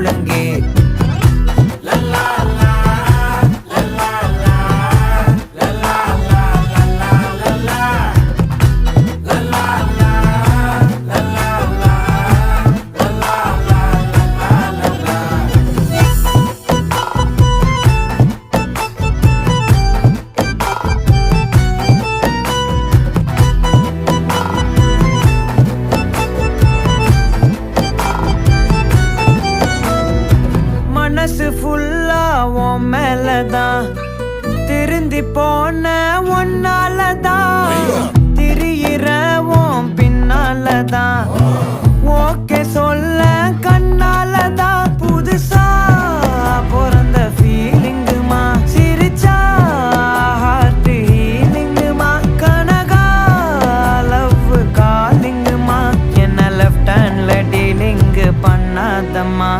முழங்கே. மனசு ஃபுல்லா உன் மேலதான், திருந்தி போன ஒன்னாலதான், திரியிற உன் பின்னாலதான், ஓகே சொல்ல கண்ணாலதான். புதுசா பிறந்த ஃபீலிங்குமா, சிரிச்சா ஹார்ட் ஹீலிங்குமா, கனகா லவ் காலிங்குமா, என்ன லெஃப்ட் ஹேண்ட்ல டீலிங்கு பண்ணாதம்மா.